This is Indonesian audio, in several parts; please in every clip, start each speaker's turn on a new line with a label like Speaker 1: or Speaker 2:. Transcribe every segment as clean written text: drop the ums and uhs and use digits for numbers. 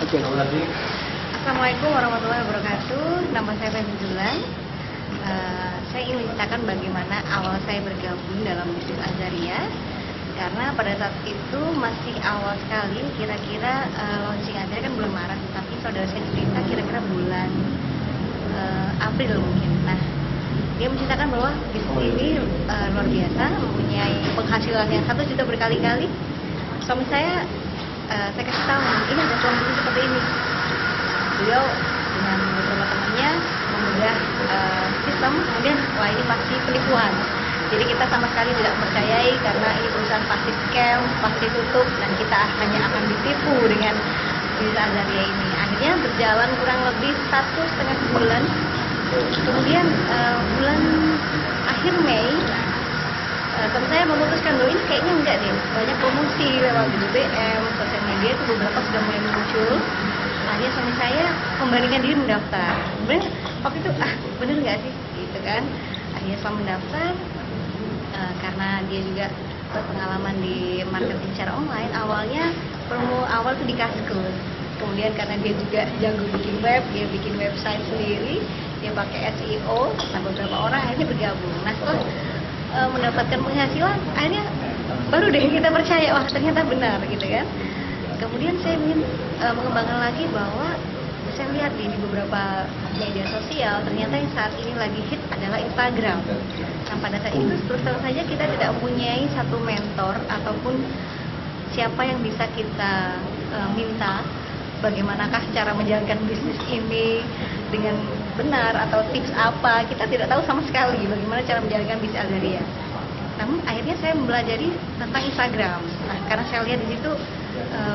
Speaker 1: Oke.
Speaker 2: Assalamualaikum warahmatullahi wabarakatuh. Nama saya Feby Zulan. Saya ingin menceritakan bagaimana awal saya bergabung dalam bisnis Azaria. Karena pada saat itu masih awal sekali, kira-kira launching Azaria kan bulan Maret, tapi saudara saya cerita kira-kira bulan April mungkin. Nah, dia menceritakan bahwa bisnis ini luar biasa, mempunyai penghasilan yang 1 juta berkali-kali. Suami saya kasih tahu, ini ada peluang bisnis seperti ini. Beliau dengan beberapa temannya mengunggah sistem, kemudian wah ini pasti penipuan. Jadi kita sama sekali tidak percayai karena ini perusahaan pasti scam, pasti tutup, dan kita hanya akan ditipu dengan bisnis Azaria ini. Akhirnya berjalan kurang lebih 1,5 bulan. Kemudian bulan akhir Mei, teman saya memutuskan bahwa ini kayaknya enggak deh, banyak promosi lewat BBM, sosial media itu beberapa sudah mulai muncul. Akhirnya suami saya membandingkan diri mendaftar. Sebenarnya waktu itu bener nggak sih, gitu kan? Akhirnya setelah mendaftar, karena dia juga berpengalaman di marketing secara online, awalnya promo awal itu di Kaskus. Kemudian karena dia juga jago bikin web, dia bikin website sendiri, dia pakai SEO, nah beberapa orang akhirnya bergabung. Nah setelah mendapatkan penghasilan, akhirnya baru deh kita percaya, wah ternyata benar gitu kan. Kemudian saya ingin mengembangkan lagi bahwa saya lihat di beberapa media sosial, ternyata yang saat ini lagi hit adalah Instagram. Nah pada saat itu terus terang saja kita tidak mempunyai satu mentor ataupun siapa yang bisa kita minta bagaimanakah cara menjalankan bisnis ini dengan benar atau tips apa, kita tidak tahu sama sekali bagaimana cara menjalankan bisnis Azaria. Namun akhirnya saya mempelajari tentang Instagram. Nah, karena saya lihat di situ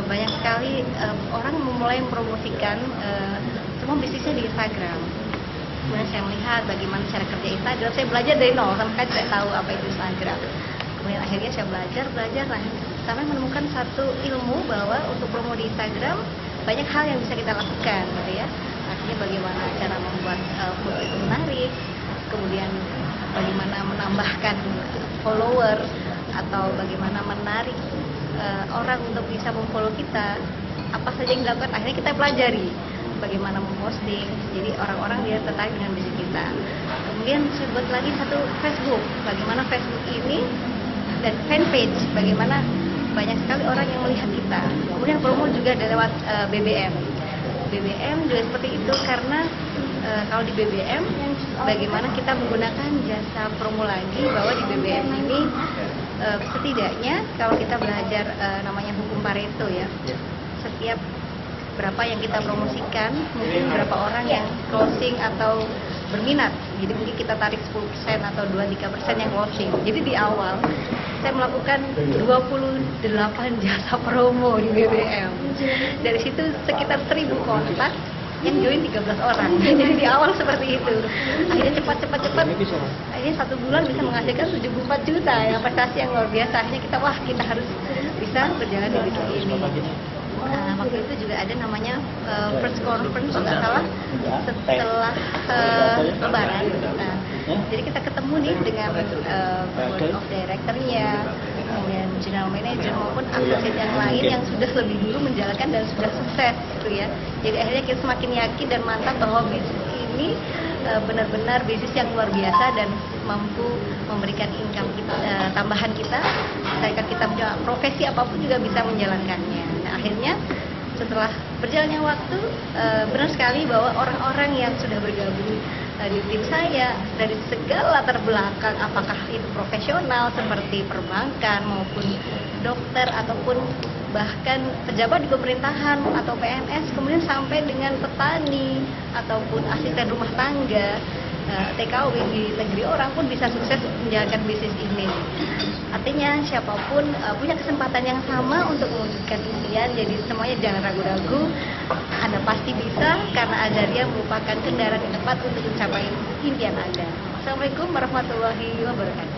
Speaker 2: banyak sekali orang mulai mempromosikan semua bisnisnya di Instagram. Kemudian saya melihat bagaimana cara kerja Instagram. Saya belajar dari nol, sama sekali tidak tahu apa itu Instagram. Kemudian akhirnya saya belajar, nah, sampai menemukan satu ilmu bahwa untuk promo di Instagram banyak hal yang bisa kita lakukan, gitu ya. Artinya bagaimana cara membuat foto itu menarik, kemudian bagaimana menambahkan follower atau bagaimana menarik orang untuk bisa memfollow kita, apa saja yang dilakukan. Akhirnya kita pelajari bagaimana memposting, jadi orang-orang dia tertarik dengan bisnis kita. Kemudian saya buat lagi satu Facebook, bagaimana Facebook ini dan fanpage, bagaimana banyak sekali orang yang melihat kita. Kemudian promo juga lewat BBM juga seperti itu, karena kalau di BBM bagaimana kita menggunakan jasa promo lagi, bahwa di BBM ini setidaknya kalau kita belajar namanya hukum Pareto ya, setiap berapa yang kita promosikan mungkin berapa orang yang closing atau berminat. Jadi mungkin kita tarik 10% atau 2-3% yang closing. Jadi di awal saya melakukan 28 jasa promo di BBM. Dari situ sekitar 1000 kontak, yang join 13 orang. Jadi di awal seperti itu. Akhirnya cepat. Akhirnya 1 bulan bisa menghasilkan 74 juta. Yang prestasi yang luar biasa. Akhirnya kita harus bisa berjalan di bisnis ini. Waktu itu juga ada namanya first conference, nggak salah, setelah Lebaran. Jadi kita ketemu nih dengan board of director-nya, kemudian general manager maupun asosiat yang lain yang sudah lebih dulu menjalankan dan sudah sukses gitu ya. Jadi akhirnya kita semakin yakin dan mantap bahwa bisnis ini benar-benar bisnis yang luar biasa dan mampu memberikan income kita, tambahan kita, misalkan kita punya profesi apapun juga bisa menjalankannya. Nah, akhirnya setelah berjalannya waktu, benar sekali bahwa orang-orang yang sudah bergabung di tim saya dari segala latar belakang, apakah itu profesional seperti perbankan maupun dokter ataupun bahkan pejabat di pemerintahan atau PNS, kemudian sampai dengan petani ataupun asisten rumah tangga, TKW di negeri orang pun bisa sukses menjalankan bisnis ini. Artinya siapapun punya kesempatan yang sama untuk mewujudkan impian. Jadi semuanya jangan ragu-ragu, Anda pasti bisa, karena Azaria merupakan kendaraan yang tepat untuk mencapai impian Anda. Assalamualaikum warahmatullahi wabarakatuh.